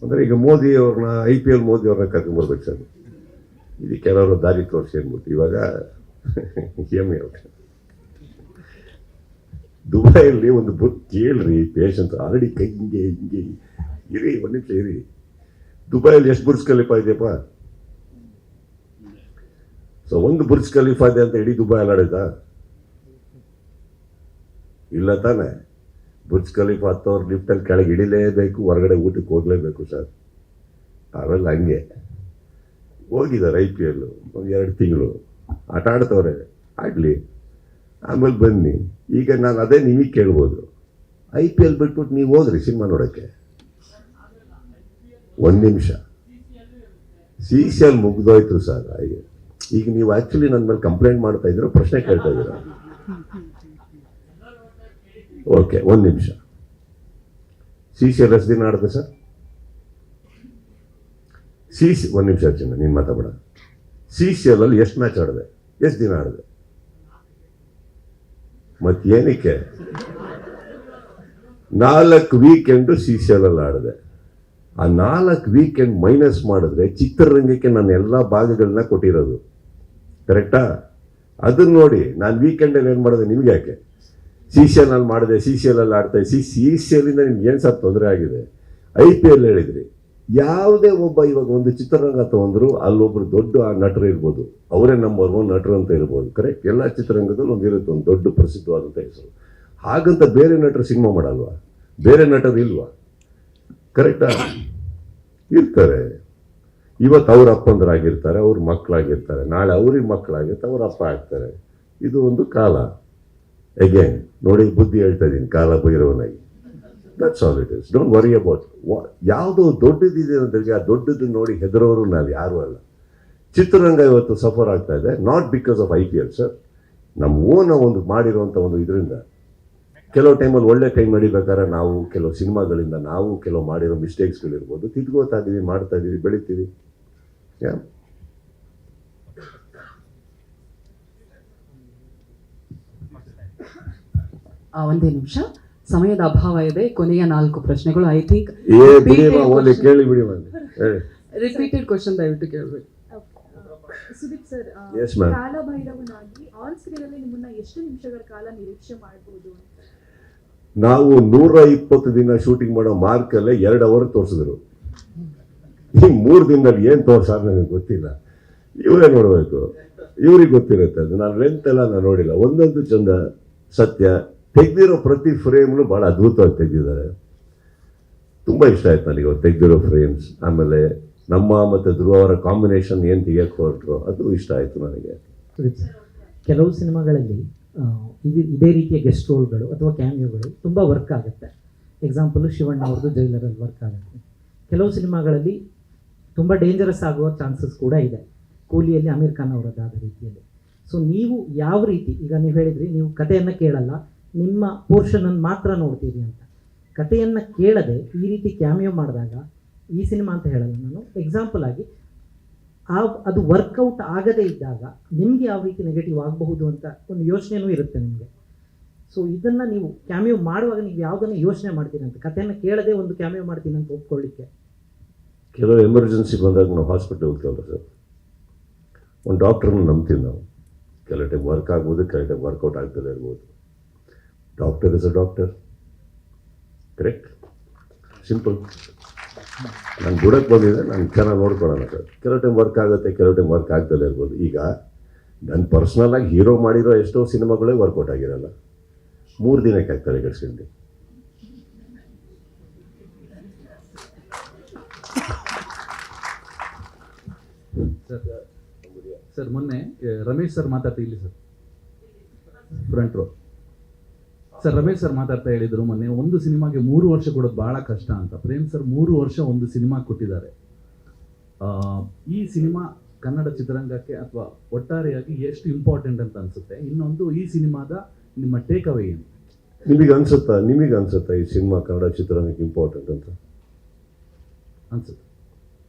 ಅಂದರೆ ಈಗ ಮೋದಿ ಅವ್ರನ್ನ IPL ಮೋದಿ ಅವ್ರನ್ನ ಕರ್ಕೊಂಬರ್ಬೇಕು ಸರ್. ಇದು ಕೆಲವರು ದಾರಿ ತೋರಿಸಿ ಅಂದ್ಬಿಟ್ಟು ಇವಾಗ ಏಮಿ ಅವ್ರು ದುಬೈಯಲ್ಲಿ ಒಂದು ಬುಕ್ ಕೇಳ್ರಿ, ಪೇಷಂಟ್ ಆಲ್ರೆಡಿ ಕೈ ಹಿಂಗೆ ಇರಿ, ಒಂದು ನಿಮಿಷ ಇರಿ. ದುಬೈಯಲ್ಲಿ ಎಷ್ಟು ಬುರ್ಜ್ ಖಲೀಫಾ ಇದೆಯಪ್ಪ? ಸೊ ಒಂದು ಬುರ್ಜ್ ಖಲೀಫಾ ಇದೆ ಅಂತ ಇಡೀ ದುಬೈ ಅಲ್ಲಾಡಿದ? ಇಲ್ಲ ತಾನೆ. ಬುರ್ಜ್ ಖಲೀಫಾ ಹತ್ತವ್ರು ಲಿಫ್ಟಲ್ಲಿ ಕೆಳಗೆ ಇಳಿಲೇಬೇಕು, ಹೊರಗಡೆ ಊಟಕ್ಕೆ ಹೋಗಲೇಬೇಕು ಸರ್. ಅವೆಲ್ಲ ಹಂಗೆ ಹೋಗಿದ್ದಾರೆ. IPL ಒಂದು 2 ತಿಂಗಳು ಆಟ ಆಡ್ತವ್ರೆ, ಆಡಲಿ, ಆಮೇಲೆ ಬನ್ನಿ. ಈಗ ನಾನು ಅದೇ ನಿಮಗೆ ಕೇಳ್ಬೋದು, IPL ಬಿಟ್ಬಿಟ್ಟು ನೀವು ಹೋದ್ರಿ ಸಿನಿಮಾ ನೋಡೋಕ್ಕೆ? 1 ನಿಮಿಷ, CCL ಮುಗ್ದೋಯ್ತು ಸರ್. ಈಗ ನೀವು ಆ್ಯಕ್ಚುಲಿ ನನ್ನ ಮೇಲೆ ಕಂಪ್ಲೇಂಟ್ ಮಾಡ್ತಾ ಇದ್ದೀರೋ ಪ್ರಶ್ನೆ ಕೇಳ್ತಾ ಇದ್ದೀರಾ? ಓಕೆ, 1 ನಿಮಿಷ. CCL ಎಷ್ಟು ದಿನ ಆಡಿದೆ ಸರ್? 1 ನಿಮಿಷ ಚಿನ್ನ, ನೀನು ಮಾತಾಡಬೇಡ. CCL ಅಲ್ಲಿ ಎಷ್ಟು ಮ್ಯಾಚ್ ಆಡಿದೆ? ಎಷ್ಟು ದಿನ ಆಡಿದೆ? ಮತ್ತೇನಕ್ಕೆ 4 ವೀಕೆಂಡು CCL ಅಲ್ಲಿ ಆಡಿದೆ. ಆ 4 ವೀಕೆಂಡ್ ಮೈನಸ್ ಮಾಡಿದ್ರೆ ಚಿತ್ರರಂಗಕ್ಕೆ ನಾನು ಎಲ್ಲ ಭಾಗಗಳನ್ನ ಕೊಟ್ಟಿರೋದು, ಕರೆಕ್ಟಾ? ಅದನ್ನ ನೋಡಿ. ನಾನು ವೀಕೆಂಡಲ್ಲಿ ಏನು ಮಾಡಿದೆ ನಿಮ್ಗೆ ಯಾಕೆ? CCL ಅಲ್ಲಿ ಮಾಡಿದೆ, CCL ಅಲ್ಲಿ ಆಡ್ತಾ CCL ಇಂದ ನಿಮ್ಗೆ ಏನು ಸರ್ ತೊಂದರೆ ಆಗಿದೆ? IPL ಹೇಳಿದ್ರಿ. ಯಾವುದೇ ಒಬ್ಬ ಇವಾಗ ಒಂದು ಚಿತ್ರರಂಗ ತಗೊಂಡ್ರು ಅಲ್ಲೊಬ್ರು ದೊಡ್ಡ ನಟರು ಇರ್ಬೋದು, ಅವರೇ ನಂಬರ್ 1 ನಟರು ಅಂತ ಇರ್ಬೋದು, ಕರೆಕ್ಟ್? ಎಲ್ಲ ಚಿತ್ರರಂಗದಲ್ಲಿ ಒಂದಿರುತ್ತೆ ಒಂದು ದೊಡ್ಡ ಪ್ರಸಿದ್ಧವಾದಂಥ ಹೆಸರು. ಹಾಗಂತ ಬೇರೆ ನಟರು ಸಿನಿಮಾ ಮಾಡಲ್ವಾ? ಬೇರೆ ನಟರು ಇಲ್ವಾ? ಕರೆಕ್ಟಾ? ಇರ್ತಾರೆ. ಇವತ್ತು ಅವ್ರ ಅಪ್ಪಂದ್ರಾಗಿರ್ತಾರೆ, ಅವ್ರ ಮಕ್ಕಳಾಗಿರ್ತಾರೆ, ನಾಳೆ ಅವ್ರಿಗೆ ಮಕ್ಕಳಾಗಿರ್ತಾರೆ, ಅವ್ರ ಅಪ್ಪ ಆಗ್ತಾರೆ. ಇದು ಒಂದು ಕಾಲ. ಅಗೇನ್ ನೋಡಿ, ಬುದ್ಧಿ ಹೇಳ್ತಾ ಇದ್ದೀನಿ, ಕಾಲ ಭೈರವನಾಗಿ. That's all it is. Don't worry about ಯಾವುದೋ ದೊಡ್ಡದಿದೆ ಅಂತೇಳಿ ಆ ದೊಡ್ಡದನ್ನು ನೋಡಿ ಹೆದರೋರು ನಾವು ಯಾರೂ ಅಲ್ಲ. ಚಿತ್ರರಂಗ ಇವತ್ತು ಸಫರ್ ಆಗ್ತಾ ಇದೆ, not because of IPL sir. ನಮ್ಮ ಓನ ಒಂದು ಮಾಡಿರುವಂಥ ಒಂದು ಇದರಿಂದ ಕೆಲವು ಟೈಮಲ್ಲಿ ಒಳ್ಳೆ ಟೈಮ್ ನಡಿಬೇಕಾದ್ರೆ ನಾವು ಕೆಲವು ಸಿನಿಮಾಗಳಿಂದ ನಾವು ಕೆಲವು ಮಾಡಿರೋ ಮಿಸ್ಟೇಕ್ಸ್ಗಳಿರ್ಬೋದು, ತಿದ್ಕೋತಾ ಇದ್ದೀವಿ, ಮಾಡ್ತಾ ಇದ್ದೀವಿ, ಬೆಳಿತೀವಿ. ಒಂದೇ ನಿಮಿಷ, ಸಮಯದ ಅಭಾವ ಇದೆ. ಕೊನೆಯ 4 ಪ್ರಶ್ನೆಗಳು. ಐ ಥಿಂಕ್ ಕೇಳಿ ಬಿಡಿ, ರಿಪೀಟೆಡ್ ಕ್ವಶನ್ ದಯವಿಟ್ಟು ಕೇಳಬೇಕು. Sudeep sir, Yes, ma'am. ಕಾಲಭೈರವನಾಗಿ ಆನ್ ಸ್ಕ್ರೀನ್ ಅಲ್ಲಿ ನಿಮ್ಮನ್ನ ಎಷ್ಟು ನಿಮಿಷಗಳ ಕಾಲ ನಿರೀಕ್ಷೆ ಮಾಡಬಹುದು ಅಂತ? ನಾವು 120 ದಿನ ಶೂಟಿಂಗ್ ಮಾಡೋ ಮಾರ್ಕಲ್ಲೇ 2 ಅವರ್ ತೋರಿಸಿದ್ರು. ಈ 3 ದಿನದಲ್ಲಿ ಏನು ತೋರ್ಸಾರ ನನಗೆ ಗೊತ್ತಿಲ್ಲ, ಇವರೇ ನೋಡಬೇಕು, ಇವ್ರಿಗೆ ಗೊತ್ತಿರುತ್ತೆ. ಅದು ನಾನು ಲೆಂತ್ ಎಲ್ಲ ನಾನು ನೋಡಿಲ್ಲ. ಒಂದೊಂದು ಚಂದ, ಸತ್ಯ. ತೆಗೆದಿರೋ ಪ್ರತಿ ಫ್ರೇಮ್ನು ಭಾಳ ಅದ್ಭುತವಾಗಿ ತೆಗೆದಿದ್ದಾರೆ. ತುಂಬ ಇಷ್ಟ ಆಯ್ತು ನನಗೆ ಅವ್ರು ತೆಗೆದಿರೋ ಫ್ರೇಮ್ಸ್. ಆಮೇಲೆ ನಮ್ಮ ಮತ್ತು ಧ್ರುವ ಅವರ ಕಾಂಬಿನೇಷನ್ ಏನು ತೆಗಿಯಕ್ಕೆ ಹೊರಟ್ರು, ಅದು ಇಷ್ಟ ಆಯಿತು ನನಗೆ. ಕೆಲವು ಸಿನಿಮಾಗಳಲ್ಲಿ ಇದೇ ರೀತಿಯ ಗೆಸ್ಟ್ ರೋಲ್ಗಳು ಅಥವಾ ಕ್ಯಾಮಿಯೋಗಳು ತುಂಬ ವರ್ಕ್ ಆಗುತ್ತೆ. ಎಕ್ಸಾಂಪಲು ಶಿವಣ್ಣ ಅವ್ರದ್ದು ಜೈಲರಲ್ಲಿ ವರ್ಕ್ ಆಗುತ್ತೆ. ಕೆಲವು ಸಿನಿಮಾಗಳಲ್ಲಿ ತುಂಬ ಡೇಂಜರಸ್ ಆಗುವ ಚಾನ್ಸಸ್ ಕೂಡ ಇದೆ. ಕೂಲಿಯಲ್ಲಿ ಅಮೀರ್ ಖಾನ್ ಅವರದ್ದಾದ ರೀತಿಯಲ್ಲಿ. ಸೊ ನೀವು ಯಾವ ರೀತಿ, ಈಗ ನೀವು ಹೇಳಿದ್ರಿ ನೀವು ಕಥೆಯನ್ನು ಕೇಳಲ್ಲ, ನಿಮ್ಮ ಪೋರ್ಷನನ್ನು ಮಾತ್ರ ನೋಡ್ತೀರಿ ಅಂತ. ಕಥೆಯನ್ನು ಕೇಳದೆ ಈ ರೀತಿ ಕ್ಯಾಮಿಯೋ ಮಾಡಿದಾಗ, ಈ ಸಿನಿಮಾ ಅಂತ ಹೇಳಲ್ಲ ನಾನು, ಎಕ್ಸಾಂಪಲ್ ಆಗಿ ಅದು ವರ್ಕೌಟ್ ಆಗದೇ ಇದ್ದಾಗ ನಿಮಗೆ ಯಾವ ರೀತಿ ನೆಗೆಟಿವ್ ಆಗಬಹುದು ಅಂತ ಒಂದು ಯೋಚನೆಯೂ ಇರುತ್ತೆ ನಿಮಗೆ. ಸೊ ಇದನ್ನು ನೀವು ಕ್ಯಾಮಿಯೋ ಮಾಡುವಾಗ ನೀವು ಯಾವುದನ್ನು ಯೋಚನೆ ಮಾಡ್ತೀನಿ ಅಂತ, ಕಥೆಯನ್ನು ಕೇಳದೆ ಒಂದು ಕ್ಯಾಮಿಯೋ ಮಾಡ್ತೀನಿ ಅಂತ ಒಪ್ಕೊಳ್ಳಿಕ್ಕೆ? ಕೆಲವು ಎಮರ್ಜೆನ್ಸಿ ಬಂದಾಗ ನಾವು ಹಾಸ್ಪಿಟಲ್ ಹೋಗ್ತೀವಲ್ಲ ಸರ್, ಒಂದು ಡಾಕ್ಟ್ರನ್ನ ನಂಬ್ತೀವಿ ನಾವು. ಕೆಲವು ಟೈಮ್ ವರ್ಕ್ ಆಗ್ಬೋದು, ಕೆಲವು ಟೈಮ್ ವರ್ಕೌಟ್ ಆಗ್ತದೆ ಇರ್ಬೋದು. Doctor is a doctor, correct? Simple. ನಾನು ದುಡಕ್ಕೆ ಬಂದಿದ್ದೆ, ನಾನು ಚೆನ್ನಾಗಿ ನೋಡ್ಕೊಳ್ಳೋಣ ಸರ್. ಕೆಲವು ಟೈಮ್ ವರ್ಕ್ ಆಗುತ್ತೆ, ಕೆಲವು ಟೈಮ್ ವರ್ಕ್ ಆಗ್ತಲೇ ಇರ್ಬೋದು. ಈಗ ನನ್ನ ಪರ್ಸ್ನಲಾಗಿ ಹೀರೋ ಮಾಡಿರೋ ಎಷ್ಟೋ ಸಿನಿಮಾಗಳೇ ವರ್ಕೌಟ್ ಆಗಿರಲ್ಲ. 3 ದಿನಕ್ಕೆ ಆಗ್ತಾರೆ ಕೆಡ್ಸ್ಕೊಂಡು. ಸರ್ ಮೊನ್ನೆ ರಮೇಶ್ ಸರ್ ಮಾತಾಡ್ತಾ ಇಲ್ಲಿ sir front row sir Ramesh sir ಮಾತಾಡ್ತಾ ಹೇಳಿದ್ರು ಮೊನ್ನೆ, ಒಂದು ಸಿನಿಮಾಗೆ 3 ವರ್ಷ ಕೊಡೋದು ಬಹಳ ಕಷ್ಟ ಅಂತ. ಪ್ರೇಮ್ ಸರ್ 3 ವರ್ಷ ಒಂದು ಸಿನಿಮಾ ಕೊಟ್ಟಿದ್ದಾರೆ. ಈ ಸಿನಿಮಾ ಕನ್ನಡ ಚಿತ್ರರಂಗಕ್ಕೆ ಅಥವಾ ಒಟ್ಟಾರೆಯಾಗಿ ಎಷ್ಟು ಇಂಪಾರ್ಟೆಂಟ್ ಅಂತ ಅನ್ಸುತ್ತೆ? ಇನ್ನೊಂದು, ಈ ಸಿನಿಮಾದ ನಿಮ್ಮ ಟೇಕ್ ಅವೇ ಏನು? ನಿಮಗೆ ಅನ್ಸುತ್ತಾ ಈ ಸಿನಿಮಾ ಕನ್ನಡ ಚಿತ್ರರಂಗಕ್ಕೆ ಇಂಪಾರ್ಟೆಂಟ್ ಅಂತ ಅನ್ಸುತ್ತೆ?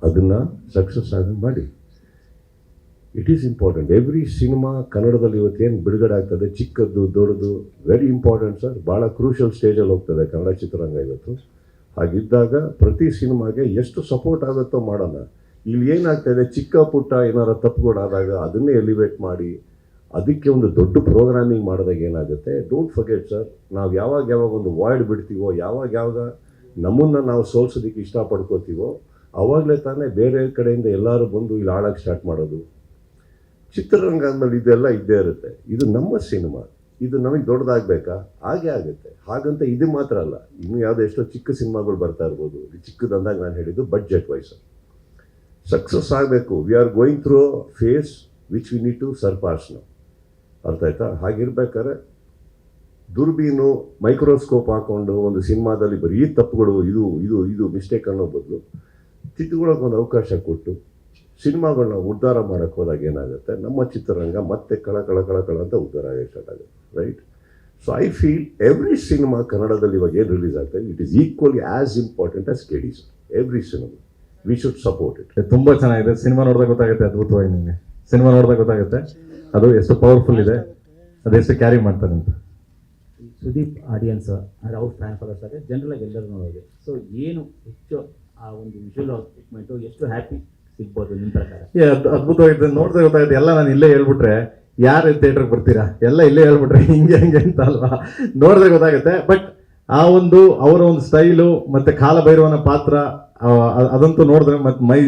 ಅದನ್ನು ಸಕ್ಸಸ್ ಆಗಿ ಮಾಡಿ. It is important. Every cinema ಕನ್ನಡದಲ್ಲಿ ಇವತ್ತೇನು ಬಿಡುಗಡೆ ಆಗ್ತದೆ, ಚಿಕ್ಕದ್ದು ದೊಡ್ಡದು, ವೆರಿ ಇಂಪಾರ್ಟೆಂಟ್ ಸರ್. ಭಾಳ ಕ್ರೂಷಿಯಲ್ ಸ್ಟೇಜಲ್ಲಿ ಹೋಗ್ತದೆ ಕನ್ನಡ ಚಿತ್ರರಂಗ ಇವತ್ತು. ಹಾಗಿದ್ದಾಗ ಪ್ರತಿ ಸಿನಿಮಾಗೆ ಎಷ್ಟು ಸಪೋರ್ಟ್ ಆಗುತ್ತೋ ಮಾಡೋಣ. ಇಲ್ಲಿ ಏನಾಗ್ತಾ ಇದೆ, ಚಿಕ್ಕ ಪುಟ್ಟ ಏನಾರ ತಪ್ಪುಗಳಾದಾಗ ಅದನ್ನೇ ಎಲಿವೇಟ್ ಮಾಡಿ ಅದಕ್ಕೆ ಒಂದು ದೊಡ್ಡ ಪ್ರೋಗ್ರಾಮಿಂಗ್ ಮಾಡಿದಾಗ ಏನಾಗುತ್ತೆ, ಡೋಂಟ್ ಫರ್ಗೆಟ್ ಸರ್, ನಾವು ಯಾವಾಗ ಒಂದು ವಾಯ್ಡ್ ಬಿಡ್ತೀವೋ, ಯಾವಾಗ ನಮ್ಮನ್ನು ನಾವು ಸೋಲ್ಸೋದಕ್ಕೆ ಇಷ್ಟಪಡ್ಕೋತೀವೋ ಅವಾಗಲೇ ತಾನೇ ಬೇರೆ ಕಡೆಯಿಂದ ಎಲ್ಲರೂ ಬಂದು ಇಲ್ಲಿ ಆಳಕ್ಕೆ ಸ್ಟಾರ್ಟ್ ಮಾಡೋದು. ಚಿತ್ರರಂಗ ಅಂದಮೇಲೆ ಇದೆಲ್ಲ ಇದ್ದೇ ಇರುತ್ತೆ. ಇದು ನಮ್ಮ ಸಿನಿಮಾ, ಇದು ನಮಗೆ ದೊಡ್ಡದಾಗಬೇಕಾ? ಹಾಗೆ ಆಗುತ್ತೆ. ಹಾಗಂತ ಇದು ಮಾತ್ರ ಅಲ್ಲ, ಇನ್ನು ಯಾವುದೋ ಎಷ್ಟೋ ಚಿಕ್ಕ ಸಿನಿಮಾಗಳು ಬರ್ತಾ ಇರ್ಬೋದು. ಚಿಕ್ಕದಂದಾಗ ನಾನು ಹೇಳಿದ್ದು ಬಡ್ಜೆಟ್ ವೈಸ್ ಸಕ್ಸಸ್ ಆಗಬೇಕು. We are going through phase which we need to surpass ನಾವು. ಅರ್ಥ ಆಯ್ತಾ? ಹಾಗಿರ್ಬೇಕಾದ್ರೆ ದುರ್ಬೀನು ಮೈಕ್ರೋಸ್ಕೋಪ್ ಹಾಕೊಂಡು ಒಂದು ಸಿನಿಮಾದಲ್ಲಿ ಬರೀ ತಪ್ಪುಗಳು ಇದು ಇದು ಇದು ಮಿಸ್ಟೇಕ್ ಅನ್ನೋ ಬದಲು ತಿದ್ದುಕೊಳ್ಳೋಕೆ ಒಂದು ಅವಕಾಶ ಕೊಟ್ಟು ಸಿನಿಮಾಗಳನ್ನ ಉದ್ಧಾರ ಮಾಡೋಕ್ಕೆ ಹೋದಾಗ ಏನಾಗುತ್ತೆ, ನಮ್ಮ ಚಿತ್ರರಂಗ ಮತ್ತೆ ಕಳ ಅಂತ ಉದ್ಧಾರ ಆಗೋಕ್ಕೆ ಸ್ಟಾರ್ಟ್ ಆಗುತ್ತೆ. Right? So I feel every cinema ಕನ್ನಡದಲ್ಲಿ ಇವಾಗ ಏನು ರಿಲೀಸ್ ಆಗ್ತದೆ, it is equally as important as KD sir. Every cinema we should support it. ತುಂಬ ಚೆನ್ನಾಗಿದೆ. ಸಿನಿಮಾ ನೋಡಿದಾಗ ಗೊತ್ತಾಗುತ್ತೆ, ಅದ್ಭುತವಾಗಿ ನಿಮಗೆ ಸಿನಿಮಾ ನೋಡಿದಾಗ ಗೊತ್ತಾಗುತ್ತೆ ಅದು ಎಷ್ಟು ಪವರ್ಫುಲ್ ಇದೆ, ಅದೆಷ್ಟು ಕ್ಯಾರಿ ಮಾಡ್ತಾರೆ ಅಂತ. ಸುದೀಪ್ ಆಡಿಯನ್ಸ್ ಅಂದರೆ ಅವ್ರ ಫ್ಯಾನ್ ಫಾಲೋರ್ಸ್ ಆಗಿ ಜನರಲಾಗಿ ಎಲ್ಲರೂ ನೋಡೋದು. ಸೊ ಏನು ಹೆಚ್ಚು ಆ ಒಂದು ವಿಜುವಲ್ ಟ್ರೀಟ್ಮೆಂಟು ಎಷ್ಟು ಹ್ಯಾಪಿ ಸಿಗ್ಬೋದು ನಿಮ್ಮ ಪ್ರಕಾರ? ಅದ್ಭುತವಾಗಿದೆ. ನೋಡಿದಾಗ ಗೊತ್ತಾಗುತ್ತೆ. ಎಲ್ಲ ನಾನು ಇಲ್ಲೇ ಹೇಳ್ಬಿಟ್ರೆ ಯಾರು ಥಿಯೇಟ್ರಿಗೆ ಬರ್ತೀರಾ, ಎಲ್ಲ ಇಲ್ಲೇ ಹೇಳ್ಬಿಟ್ರೆ ಹಿಂಗೆ ಅಂತ ಅಲ್ವಾ, ನೋಡಿದಾಗ ಗೊತ್ತಾಗುತ್ತೆ. ಬಟ್ ಆ ಒಂದು ಅವರ ಒಂದು ಸ್ಟೈಲು ಮತ್ತು ಕಾಲಭೈರವನ ಪಾತ್ರ ಅದಂತೂ ನೋಡಿದ್ರೆ ಮತ್ತೆ ಮೈ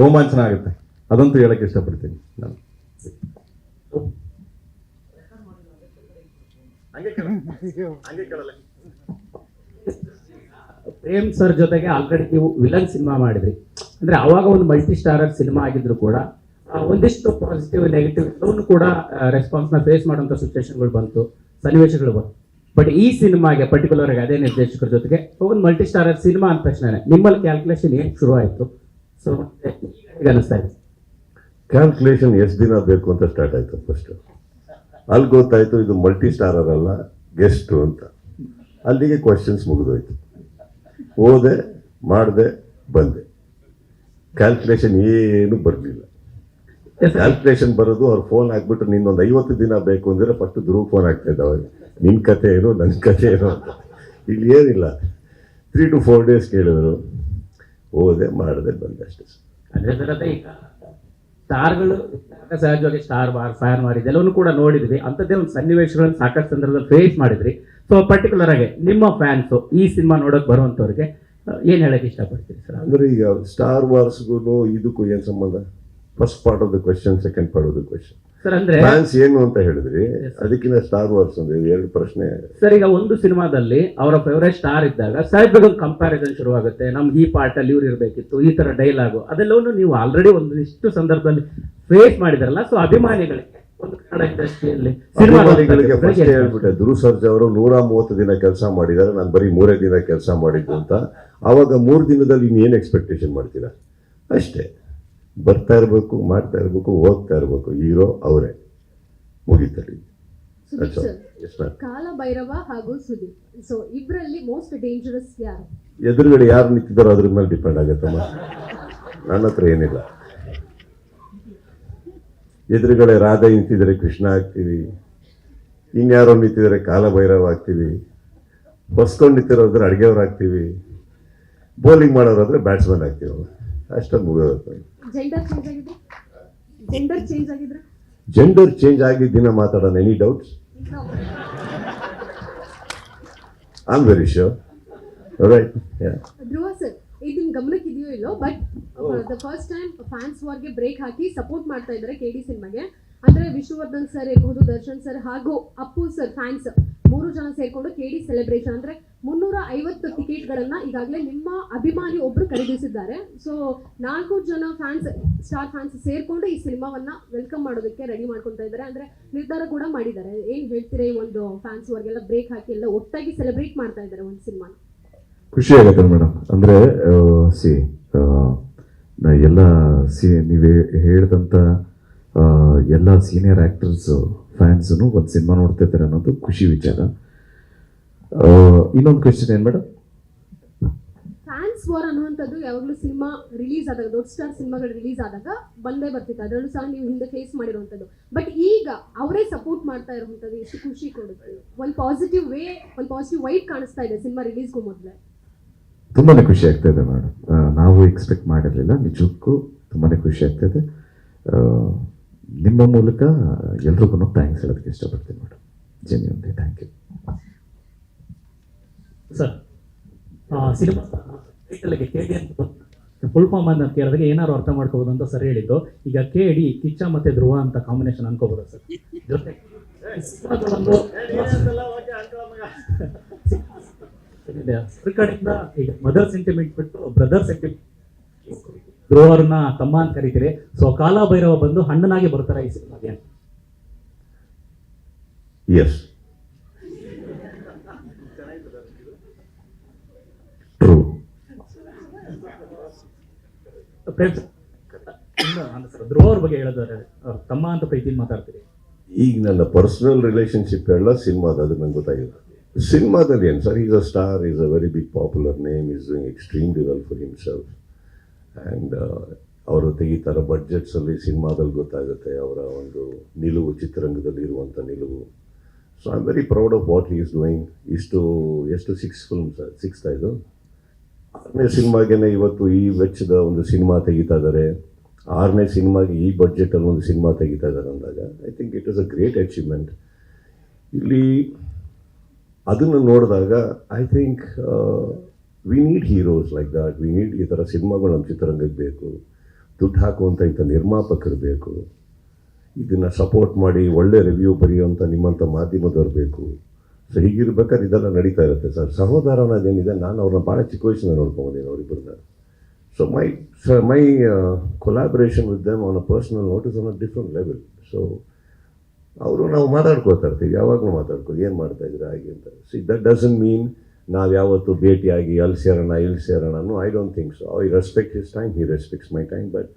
ರೋಮಾಂಚನ ಆಗುತ್ತೆ. ಅದಂತೂ ಹೇಳಕ್ಕೆ ಇಷ್ಟಪಡ್ತೀನಿ ನಾನು. ಪ್ರೇಮ್ ಸರ್ ಜೊತೆಗೆ ಆಲ್ರೆಡಿ ನೀವು ವಿಲನ್ ಸಿನಿಮಾ ಮಾಡಿದ್ರಿ. ಅಂದರೆ ಆವಾಗ ಒಂದು ಮಲ್ಟಿ ಸ್ಟಾರರ್ ಸಿನಿಮಾ ಆಗಿದ್ರು ಕೂಡ ಒಂದಿಷ್ಟು ಪಾಸಿಟಿವ್ ನೆಗೆಟಿವ್ ಎಲ್ಲವನ್ನೂ ಕೂಡ ರೆಸ್ಪಾನ್ಸ್ನ ಫೇಸ್ ಮಾಡುವಂಥ ಸಿಚುವೇಶನ್ಗಳು ಬಂತು, ಸನ್ನಿವೇಶಗಳು ಬಂತು. ಬಟ್ ಈ ಸಿನಿಮಾಗೆ ಪರ್ಟಿಕ್ಯುಲರ್ ಆಗಿ ಅದೇ ನಿರ್ದೇಶಕರ ಜೊತೆಗೆ ಒಂದು ಮಲ್ಟಿ ಸ್ಟಾರರ್ ಸಿನಿಮಾ ಅಂದ ತಕ್ಷಣ ನಿಮ್ಮಲ್ಲಿ ಕ್ಯಾಲ್ಕುಲೇಷನ್ ಏನು ಶುರು ಆಯಿತು? ಸೊ ಈಗ ಅನಿಸ್ತಾ ಇದೆ ಕ್ಯಾಲ್ಕುಲೇಷನ್ ಎಷ್ಟು ದಿನ ಬೇಕು ಅಂತ ಸ್ಟಾರ್ಟ್ ಆಯಿತು. ಫಸ್ಟ್ ಅಲ್ಲಿ ಗೊತ್ತಾಯಿತು ಇದು ಮಲ್ಟಿ ಸ್ಟಾರರ್ ಅಲ್ಲ, ಗೆಸ್ಟು ಅಂತ. ಅಲ್ಲಿಗೆ ಕ್ವಶನ್ಸ್ ಮುಗಿದೋಯ್ತು. ಹೋದೆ, ಮಾಡಿದೆ, ಬಂದೆ. ಕ್ಯಾಲ್ಕುಲೇಷನ್ ಏನು ಬರಲಿಲ್ಲ. ಕ್ಯಾಲ್ಕುಲೇಷನ್ ಬರೋದು ಅವ್ರು ಫೋನ್ ಹಾಕ್ಬಿಟ್ಟು ನಿನ್ನೊಂದು 50 ದಿನ ಬೇಕು ಅಂದರೆ ಫಸ್ಟ್ ಧ್ರುವ ಫೋನ್ ಆಗ್ತಾ ಇದ್ದಾವೆ, ನಿನ್ನ ಕತೆ ಏನು ನನ್ನ ಕತೆ ಏನು ಅಂತ. ಇಲ್ಲಿ ಏನಿಲ್ಲ, 3 to 4 days ಕೇಳಿದ್ರು, ಹೋದೆ, ಮಾಡಿದೆ, ಬಂದೆ ಅಷ್ಟೇ. ಅಂದರೆ ಸರ್ ಅದೇ ಈಗ ಸ್ಟಾರ್ಗಳು ಸಹಜವಾಗಿ ಸ್ಟಾರ್ ವಾರ್, ಫೈರ್ ವಾರ್ ಇದೆಲ್ಲವನ್ನೂ ಕೂಡ ನೋಡಿದ್ವಿ. ಅಂಥದ್ದೇ ಒಂದು ಸನ್ನಿವೇಶಗಳನ್ನು ಸಾಕಷ್ಟು ಸಂದರ್ಭದಲ್ಲಿ ಫೇಸ್ ಮಾಡಿದ್ರಿ. ಸೊ ಪರ್ಟಿಕ್ಯುಲರ್ ಆಗಿ ನಿಮ್ಮ ಫ್ಯಾನ್ಸು ಈ ಸಿನಿಮಾ ನೋಡೋಕೆ ಬರುವಂಥವ್ರಿಗೆ ಏನು ಹೇಳಕ್ಕೆ ಇಷ್ಟಪಡ್ತೀರಿ ಸರ್? ಅಂದರೆ ಈಗ ಸ್ಟಾರ್ ವಾರ್ಸ್ಗೂ ಇದಕ್ಕೂ ಏನು ಸಂಬಂಧ? First part of the question, second part of the question. Sir ಅಂದರೆ ಫ್ಯಾನ್ಸ್ ಏನು ಅಂತ ಹೇಳಿದ್ರಿ, ಅದಕ್ಕಿಂತ ಸ್ಟಾರ್ ವಾರ್ಸ್ ಅಂದ್ರೆ ಎರಡು ಪ್ರಶ್ನೆ. ಸರ್ ಈಗ ಒಂದು ಸಿನಿಮಾದಲ್ಲಿ ಅವರ ಫೇವರೇಟ್ ಸ್ಟಾರ್ ಇದ್ದಾಗ ಸಹಜವಾಗಿ ಒಂದು ಕಂಪ್ಯಾರಿಸನ್ ಶುರುವಾಗುತ್ತೆ. ನಮ್ಗೆ ಈ ಪಾರ್ಟಲ್ಲಿ ಇವ್ರು ಇರಬೇಕಿತ್ತು, ಈ ಥರ ಡೈಲಾಗು, ಅದೆಲ್ಲವನ್ನು ನೀವು ಆಲ್ರೆಡಿ ಒಂದಿಷ್ಟು ಸಂದರ್ಭದಲ್ಲಿ ಫೇಸ್ ಮಾಡಿದಾರಲ್ಲ. ಸೊ ಅಭಿಮಾನಿಗಳಿಗೆ ಒಂದು ಕನ್ನಡ ಇಂಡಸ್ಟ್ರಿಯಲ್ಲಿ ಅಭಿಮಾನಿಗಳಿಗೆ ಫಸ್ಟ್ ಹೇಳ್ಬಿಟ್ಟೆ, ಧ್ರುವ ಸರ್ಜಾ ಅವರು 130 ದಿನ ಕೆಲಸ ಮಾಡಿದ್ದಾರೆ, ನಾನು ಬರೀ 3 ದಿನ ಕೆಲಸ ಮಾಡಿದ್ದು ಅಂತ. ಆವಾಗ 3 ದಿನದಲ್ಲಿ ಇನ್ನೇನು ಎಕ್ಸ್ಪೆಕ್ಟೇಷನ್ ಮಾಡ್ತೀರಾ? ಅಷ್ಟೇ, ಬರ್ತಾ ಇರಬೇಕು, ಮಾಡ್ತಾ ಇರಬೇಕು, ಹೋಗ್ತಾ ಇರಬೇಕು. ಹೀರೋ ಅವರೇ, ಮುಗಿತಲ್ಲಿ. ಕಾಲ ಭೈರವ ಹಾಗೂ ಸುದೀಪ್, ಸೊ ಇಬ್ಬರಲ್ಲಿ ಮೋಸ್ಟ್ ಡೇಂಜರಸ್ ಯಾರು? ಎದುರುಗಡೆ ಯಾರು ನಿಂತಿದ್ದಾರೋ ಅದ್ರ ಮೇಲೆ ಡಿಪೆಂಡ್ ಆಗುತ್ತಮ್ಮ. ನನ್ನ ಹತ್ರ ಏನಿಲ್ಲ. ಎದುರುಗಡೆ ರಾಧಾ ನಿಂತಿದ್ರೆ ಕೃಷ್ಣ ಆಗ್ತೀವಿ, ಇನ್ಯಾರೋ ನಿಂತಿದ್ರೆ ಕಾಲಭೈರವ ಆಗ್ತೀವಿ, ಹೊಸ್ಕೊಂಡು ನಿಂತಿರೋದ್ರೆ ಅಡುಗೆಯವ್ರು ಆಗ್ತೀವಿ, ಬೌಲಿಂಗ್ ಮಾಡೋರಾದ್ರೆ ಬ್ಯಾಟ್ಸ್ಮನ್ ಆಗ್ತೀವಿ. ಅಷ್ಟೊಂದು ಮುಗಿದೋಗುತ್ತೆ. ಜೆಂಡರ್ ಚೇಂಜ್ ಆಗಿ ದಿನ ಮಾತಾಡೋಣ. Any doubts? I am very sure. Right? Dhruva sir, ಇದು ನಿಮ್ ಗಮನಕ್ಕೆ ಇದೆಯೋ ಇಲ್ಲೋ, but the first time fans ವಾರ್ಗೆ ಬ್ರೇಕ್ ಹಾಕಿ ಸಪೋರ್ಟ್ ಮಾಡ್ತಾ ಇದ್ದಾರೆ KD ಸಿನಿಮಾಗೆ. ಅಂದ್ರೆ ವಿಷ್ಣುವರ್ಧನ್ ಸರ್ ಇರಬಹುದು, ದರ್ಶನ್ ಸರ್ ಹಾಗೂ ಅಪ್ಪು ಸರ್ ಫ್ಯಾನ್ಸ್ 3 ಜನ ಸೇರ್ಕೊಂಡು KD ಸೆಲೆಬ್ರೇಷನ್ ಅಂದ್ರೆ 350 ಟಿಕೆಟ್ಗಳನ್ನ ಈಗಾಗಲೇ ನಿಮ್ಮ ಅಭಿಮಾನಿ ಒಬ್ರು ಖರೀದಿಸಿದ್ದಾರೆ. ಸೊ 4 ಜನ ಫ್ಯಾನ್ಸ್, ಸ್ಟಾರ್ ಫ್ಯಾನ್ಸ್ ಸೇರ್ಕೊಂಡು ಈ ಸಿನಿಮಾವನ್ನ ವೆಲ್ಕಮ್ ಮಾಡೋದಕ್ಕೆ ರೆಡಿ ಮಾಡ್ಕೊತಾ ಇದ್ದಾರೆ, ಅಂದ್ರೆ ನಿರ್ಧಾರ ಕೂಡ ಮಾಡಿದ್ದಾರೆ. ಏನ್ ಹೇಳ್ತೀರಾ, ಈ ಒಂದು ಫ್ಯಾನ್ಸ್ ವಾರ್ಗೆಲ್ಲ ಬ್ರೇಕ್ ಹಾಕಿ ಎಲ್ಲ ಒಟ್ಟಾಗಿ ಸೆಲೆಬ್ರೇಟ್ ಮಾಡ್ತಾ ಇದ್ದಾರೆ ಒಂದು ಸಿನಿಮಾನ? ಖುಷಿ ಆಗುತ್ತೆ ಮೇಡಮ್. ಅಂದರೆ ಎಲ್ಲ ನೀವು ಹೇಳಿದಂಥ ಎಲ್ಲ ಸೀನಿಯರ್ ಆ್ಯಕ್ಟರ್ಸು ಫ್ಯಾನ್ಸು ಒಂದು ಸಿನಿಮಾ ನೋಡ್ತಿರ್ತಾರೆ ಅನ್ನೋದು ಖುಷಿ ವಿಚಾರ. ಇನ್ನೊಂದು ಕ್ವೆಶ್ಚನ್ ಏನು ಮೇಡಮ್? ಫ್ಯಾನ್ಸ್ ವಾರ್ ಅನ್ನುವಂಥದ್ದು ಯಾವಾಗಲೂ ಸಿನಿಮಾ ರಿಲೀಸ್ ಆದಾಗ, ದೊಡ್ಡ ಸ್ಟಾರ್ ಸಿನಿಮಾಗಳು ರಿಲೀಸ್ ಆದಾಗ ಬಂದೇ ಬರ್ತಿತ್ತು. ಅದರಲ್ಲೂ ಸಹ ನೀವು ಹಿಂದೆ ಫೇಸ್ ಮಾಡಿರುವಂಥದ್ದು. ಬಟ್ ಈಗ ಅವರೇ ಸಪೋರ್ಟ್ ಮಾಡ್ತಾ ಇರುವಂಥದ್ದು ಎಷ್ಟು ಖುಷಿ ಕೊಡುತ್ತೆ. ಒಂದು ಪಾಸಿಟಿವ್ ವೈಬ್ ಕಾಣಿಸ್ತಾ ಇದೆ ಸಿನಿಮಾ ರಿಲೀಸ್ಗೂ ಮೊದಲೇ. ತುಂಬಾ ಖುಷಿ ಆಗ್ತಾ ಇದೆ ಮೇಡಮ್. ನಾವು ಎಕ್ಸ್ಪೆಕ್ಟ್ ಮಾಡಿರಲಿಲ್ಲ, ನಿಜಕ್ಕೂ ತುಂಬಾ ಖುಷಿ ಆಗ್ತಾಯಿದೆ. ನಿಮ್ಮ ಮೂಲಕ ಎಲ್ರಿಗೂ ಥ್ಯಾಂಕ್ಸ್ ಹೇಳೋದಕ್ಕೆ ಇಷ್ಟಪಡ್ತೀನಿ madam. Genuinely thank you sir. Cinema ಟೈಟಲ್ಗೆ KD ಅಂತ ಫುಲ್ ಫಾರ್ಮ್ ಅಂತ ಕೇಳಿದಾಗ ಏನಾದ್ರು ಅರ್ಥ ಮಾಡ್ಕೋಬೋದು ಅಂತ ಸರ್ ಹೇಳಿದ್ದು. ಈಗ KD ಕಿಚ್ಚ ಮತ್ತೆ ಧ್ರುವ ಅಂತ ಕಾಂಬಿನೇಷನ್ ಅನ್ಕೋಬೋದು ಸರ್. ಜೊತೆ ಕಡೆಯಿಂದ ಈಗ ಮದರ್ ಸೆಂಟಿಮೆಂಟ್ ಬಿಟ್ಟು ಬ್ರದರ್ ಸೆಂಟಿಮೆಂಟ್, ಧ್ರುವರ್ನ ತಮ್ಮ ಅಂತ ಕರೀತೀರಿ. ಸೊ ಕಾಲಭೈರವ ಬಂದು ಹಣ್ಣನಾಗಿ ಬರ್ತಾರೆ ಈ ಸಿನಿಮಾಗೆ. S, true. ಧ್ರುವ ಅವ್ರ ಬಗ್ಗೆ ಹೇಳಿದ್ರೆ ತಮ್ಮ ಅಂತ ಪ್ರೀತಿ ಮಾತಾಡ್ತೀರಿ. ಈಗ ನನ್ನ ಪರ್ಸನಲ್ ರಿಲೇಶನ್ಶಿಪ್ ಎಲ್ಲ ಸಿನಿಮಾದ, ಅದು ನಂಗೆ ಗೊತ್ತಾಗಿಲ್ಲ. ಸಿನಿಮಾದಲ್ಲಿ ಏನು sir, is a star, is a very big popular name, is doing extremely well for himself. And ಅವರು ತೆಗಿತಾರ ಬಡ್ಜೆಟ್ಸಲ್ಲಿ ಸಿನಿಮಾದಲ್ಲಿ ಗೊತ್ತಾಗುತ್ತೆ ಅವರ ಒಂದು ನಿಲುವು, ಚಿತ್ರರಂಗದಲ್ಲಿ ಇರುವಂಥ ನಿಲುವು. So I am very proud of what he is doing. ಎಷ್ಟು 6 ಫಿಲ್ಮ್ಸ್, 6th ಇದು 6ನೇ ಸಿನಿಮಾಗೇನೆ ಇವತ್ತು ಈ ವೆಚ್ಚದ ಒಂದು ಸಿನಿಮಾ ತೆಗಿತಾ ಇದ್ದಾರೆ. 6ನೇ ಸಿನಿಮಾಗೆ ಈ ಬಡ್ಜೆಟಲ್ಲಿ ಒಂದು ಸಿನಿಮಾ ತೆಗಿತಾ ಇದ್ದಾರೆ ಅಂದಾಗ I think it is a great achievement. ಇಲ್ಲಿ ಅದನ್ನು ನೋಡಿದಾಗ I think we need heroes like that. We need ಈ ಥರ ಸಿನಿಮಾಗಳು ನಮ್ಮ ಚಿತ್ರರಂಗಕ್ಕೆ ಬೇಕು. ದುಡ್ಡು ಹಾಕುವಂಥ ಇಂಥ ನಿರ್ಮಾಪಕರು ಬೇಕು. ಇದನ್ನು ಸಪೋರ್ಟ್ ಮಾಡಿ ಒಳ್ಳೆ ರಿವ್ಯೂ ಬರೆಯುವಂಥ ನಿಮ್ಮಂಥ ಮಾಧ್ಯಮದವ್ರು ಬೇಕು. ಸೊ ಹೀಗಿರ್ಬೇಕಾದ್ರೆ ಇದೆಲ್ಲ ನಡೀತಾ ಇರುತ್ತೆ ಸರ್. ಸಹೋದರ ಅನ್ನೋದೇನಿದೆ, ನಾನು ಅವ್ರನ್ನ ಭಾಳ ಚಿಕ್ಕ ವಯಸ್ಸಿನ ನೋಡ್ಕೊಂಬಂದಿನಿ ಅವರಿಬ್ಬರನ್ನ. So my collaboration with them on a personal note is on a different level. So ಅವರು ನಾವು ಮಾತಾಡ್ಕೊಳ್ತಾ ಇರ್ತೀವಿ, ಯಾವಾಗಲೂ ಮಾತಾಡ್ಕೊಂಡು ಏನು ಮಾಡ್ತಾಯಿದ್ರೆ ಹಾಗೆ ಅಂತ. ಸಿ ದಟ್ ಡಸಂಟ್ ಮೀನ್ ನಾವು ಯಾವತ್ತು ಭೇಟಿಯಾಗಿ ಅಲ್ಲಿ ಸೇರೋಣ ಇಲ್ಲಿ ಸೇರೋಣ. No, I don't think so. I respect his time, he respects my time. But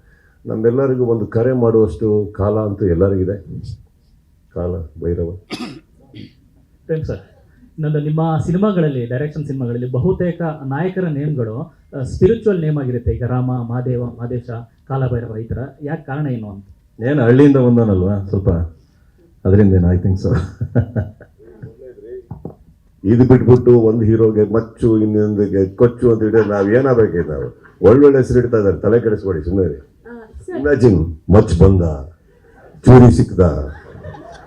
ನಮ್ಮೆಲ್ಲರಿಗೂ ಒಂದು ಕರೆ ಮಾಡುವಷ್ಟು ಕಾಲ ಅಂತೂ ಎಲ್ಲರಿಗಿದೆ. ಕಾಲ ಭೈರವ. ಪ್ರೇಮ್ ಸರ್, ಇನ್ನೊಂದು ನಿಮ್ಮ ಸಿನಿಮಾಗಳಲ್ಲಿ, ಡೈರೆಕ್ಷನ್ ಸಿನಿಮಾಗಳಲ್ಲಿ ಬಹುತೇಕ ನಾಯಕರ ನೇಮ್ಗಳು ಸ್ಪಿರಿಚುವಲ್ ನೇಮ್ ಆಗಿರುತ್ತೆ. ಈಗ ರಾಮ, ಮಹಾದೇವ, ಮಹದೇಶ, ಕಾಲಭೈರವ, ಈ ಥರ. ಯಾಕೆ ಕಾರಣ ಏನು ಅಂತ? ಏನು ಹಳ್ಳಿಯಿಂದ ಬಂದವನಲ್ವಾ, ಸ್ವಲ್ಪ ಅದರಿಂದ ಏನು, ಐ ಥಿಂಕ್ ಸೊ. ಇದು ಬಿಟ್ಬಿಟ್ಟು ಒಂದು ಹೀರೋಗೆ ಮಚ್ಚು, ಇನ್ನೊಂದಿಗೆ ಕೊಚ್ಚು ಅಂತ ಹಿಡಿದ್ರೆ ನಾವು ಏನಾಗಬೇಕೇ? ನಾವು ಒಳ್ಳೊಳ್ಳೆ ಹೆಸರು ಇಡ್ತಾ ಇದ್ದಾರೆ, ತಲೆ ಕೆಡಿಸ್ಬೇಡಿ ಸುಮ್ಮನೆ. ಇಮ್ಯಾಜಿನ್, ಮಚ್ ಬಂದ, ಚೂರಿ ಸಿಕ್ದ,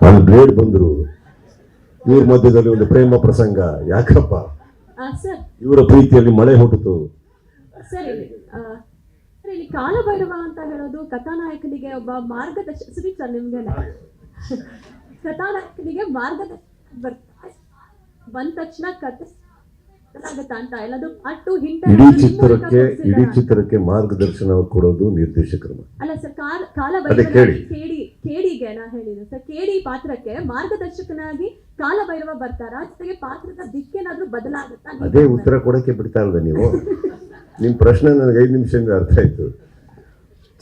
ಒಂದು ಬ್ಲೇಡ್ ಬಂದರು, ಇವ್ರ ಮಧ್ಯದಲ್ಲಿ ಒಂದು ಪ್ರೇಮ ಪ್ರಸಂಗ. ಯಾಕಪ್ಪ? ಸರ್ ಇವರ ಪ್ರೀತಿಯಲ್ಲಿ ಮಳೆ ಹುಟ್ಟಿತು. ಸರ್ ಇಲ್ಲಿ ಕಾಲಭೈರವ ಅಂತ ಹೇಳೋದು ಕಥಾನಾಯಕನಿಗೆ ಒಬ್ಬ ಮಾರ್ಗದರ್ಶಕ. ಸರ್ ನಿಮ್ಗೆ ಕಥಾನಾಯಕನಿಗೆ ಮಾರ್ಗದರ್ಶಕ ಬಂದ ತಕ್ಷಣ ಕಥೆ ಆಗುತ್ತಾ ಅಂತ ಎಲ್ಲದು ಅಟ್ಟು ಹಿಂಟ ಇಡೀ ಚಿತ್ರಕ್ಕೆ ಮಾರ್ಗದರ್ಶನ ಕೊಡೋದು ನಿರ್ದೇಶಕರು. ಅಲ್ಲ ಸರ್, ಕಾಲಭೈರವ ಕೇಡಿಗೆ ನಾ ಹೇಳಿದೆ ಸರ್, ಕೇಡಿ ಪಾತ್ರಕ್ಕೆ ಮಾರ್ಗದರ್ಶಕನಾಗಿ ಕಾಲಭೈರವ ಬರ್ತಾರ, ಜೊತೆಗೆ ಪಾತ್ರದ ದಿಕ್ಕೇನಾದ್ರೂ ಬದಲಾಗುತ್ತಾ? ಅದೇ ಉತ್ತರ ಕೊಡಕ್ಕೆ ಬಿಡ್ತಾ ಇಲ್ವೇ ನೀವು? ನಿಮ್ಮ ಪ್ರಶ್ನೆ ನನಗೆ 5 ನಿಮಿಷದಿಂದ ಅರ್ಥ ಆಯ್ತು.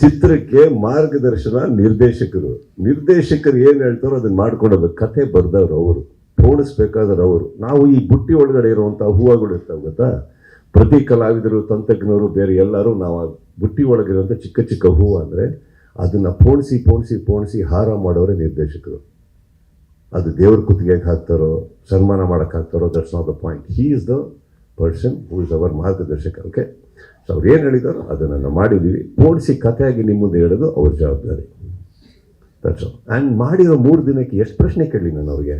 ಚಿತ್ರಕ್ಕೆ ಮಾರ್ಗದರ್ಶನ ನಿರ್ದೇಶಕರು ಏನು ಹೇಳ್ತಾರೋ ಅದನ್ನ ಮಾಡ್ಕೊಡೋದು. ಕತೆ ಬರ್ದವ್ರು ಅವರು, ಪೋಣಿಸ್ಬೇಕಾದ್ರೆ ಅವರು. ನಾವು ಈ ಬುಟ್ಟಿ ಒಳಗಡೆ ಇರುವಂಥ ಹೂವುಗಳು ಇರ್ತಾವೆ ಗೊತ್ತಾ, ಪ್ರತಿ ಕಲಾವಿದರು, ತಂತ್ರಜ್ಞರು, ಬೇರೆ ಎಲ್ಲರೂ ನಾವು ಆ ಬುಟ್ಟಿ ಒಳಗಿರುವಂಥ ಚಿಕ್ಕ ಚಿಕ್ಕ ಹೂವು ಅಂದರೆ ಅದನ್ನು ಪೋಣಿಸಿ ಹಾರ ಮಾಡೋರೇ ನಿರ್ದೇಶಕರು. ಅದು ದೇವ್ರ ಕುತ್ತಿಗೆಗೆ ಹಾಕ್ತಾರೋ, ಸನ್ಮಾನ ಮಾಡೋಕ್ಕೆ ಹಾಕ್ತಾರೋ, that's not the point. He is the person who is our ಮಾರ್ಗದರ್ಶಕ. ಓಕೆ, ಸೊ ಅವ್ರು ಏನು ಹೇಳಿದಾರೋ ಅದನ್ನು ನಾವು ಮಾಡಿದ್ದೀವಿ. ಪೋಣಿಸಿ ಕಥೆಯಾಗಿ ನಿಮ್ಮ ಮುಂದೆ ಹೇಳೋದು ಅವ್ರ ಜವಾಬ್ದಾರಿ. That's all. ಆ್ಯಂಡ್ ಮಾಡಿರೋ 3 ದಿನಕ್ಕೆ ಎಷ್ಟು ಪ್ರಶ್ನೆ ಕೇಳಿ ನಾನು ಅವ್ರಿಗೆ.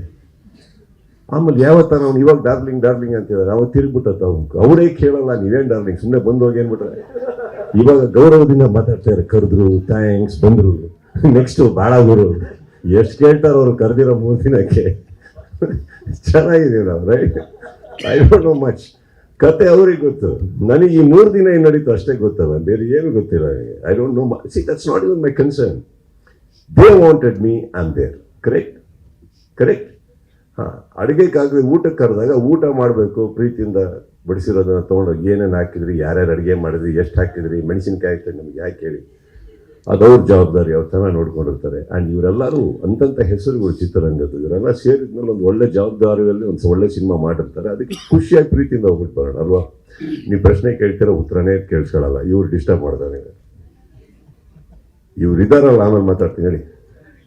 ಆಮೇಲೆ ಯಾವತ್ತ ನಾವು ಇವಾಗ ಡಾರ್ಲಿಂಗ್ ಅಂತಿದ್ದಾರೆ, ನಾವು ತಿರುಗ್ಬಿಟ್ಟತ್ತ ಅವರೇ ಕೇಳಲ್ಲ, ನೀವೇನು ಡಾರ್ಲಿಂಗ್ ಸುಮ್ಮನೆ ಬಂದು ಹೋಗಿ ಏನ್ಬಿಟ್ರೆ. ಇವಾಗ ಗೌರವದಿಂದ ಮಾತಾಡ್ತಾರೆ, ಕರೆದ್ರು, ಥ್ಯಾಂಕ್ಸ್, ಬಂದರು, ನೆಕ್ಸ್ಟು ಭಾಳ ಗುರು ಎಷ್ಟು ಕೇಳ್ತಾರೆ ಅವರು ಕರೆದಿರೋ 3 ದಿನಕ್ಕೆ. ಚೆನ್ನಾಗಿದ್ದೀವಿ ನಾವು, right? I don't know much. ಕತೆ ಅವ್ರಿಗೆ ಗೊತ್ತು, ನನಗೆ ಈ 3 ದಿನ ಏನು ನಡೀತು ಅಷ್ಟೇ ಗೊತ್ತಲ್ಲ, ಬೇರೆ ಏನು ಗೊತ್ತಿಲ್ಲ ನನಗೆ. I don't know. See, that's not even my concern. They wanted me, I am there. Correct. ಹಾಂ, ಅಡುಗೆಗಾಗಲಿ ಊಟಕ್ಕೆ ಕರೆದಾಗ ಊಟ ಮಾಡಬೇಕು, ಪ್ರೀತಿಯಿಂದ ಬಡಿಸಿರೋದನ್ನು ತೊಗೊಂಡೋಗಿ ಏನೇನು ಹಾಕಿದ್ರಿ, ಯಾರ್ಯಾರು ಅಡುಗೆ ಮಾಡಿದ್ರಿ, ಎಷ್ಟು ಹಾಕಿದ್ರಿ, ಮೆಣಸಿನ್ಕಾಯಿ ಹಾಕ್ತಾರೆ, ನಮಗೆ ಯಾಕೆ ಹೇಳಿ, ಅದು ಅವ್ರ ಜವಾಬ್ದಾರಿ. ಅವ್ರು ಚೆನ್ನಾಗಿ ನೋಡ್ಕೊಂಡಿರ್ತಾರೆ. ಆ್ಯಂಡ್ ಇವರೆಲ್ಲರೂ ಅಂತಂಥ ಹೆಸರುಗಳು ಚಿತ್ರರಂಗದ್ದು. ಇವರೆಲ್ಲ ಸೇರಿದ್ಮೇಲೆ ಒಂದು ಒಳ್ಳೆ ಜವಾಬ್ದಾರಿಯಲ್ಲಿ ಒಂದು ಒಳ್ಳೆ ಸಿನಿಮಾ ಮಾಡಿರ್ತಾರೆ. ಅದಕ್ಕೆ ಖುಷಿಯಾಗಿ ಪ್ರೀತಿಯಿಂದ ಹೋಗ್ಬಿಟ್ಟು ಬರೋಣ ಅಲ್ವಾ? ನೀವು ಪ್ರಶ್ನೆ ಕೇಳ್ತೀರ, ಉತ್ತರನೇ ಕೇಳಿಸ್ಕೊಳ್ಳಲ್ಲ. ಇವ್ರು ಡಿಸ್ಟರ್ಬ್ ಮಾಡ್ತಾರೆ. ಇವ್ರು ಇದ್ದಾರಲ್ಲ, ಆಮೇಲೆ ಮಾತಾಡ್ತೀನಿ ಹೇಳಿ.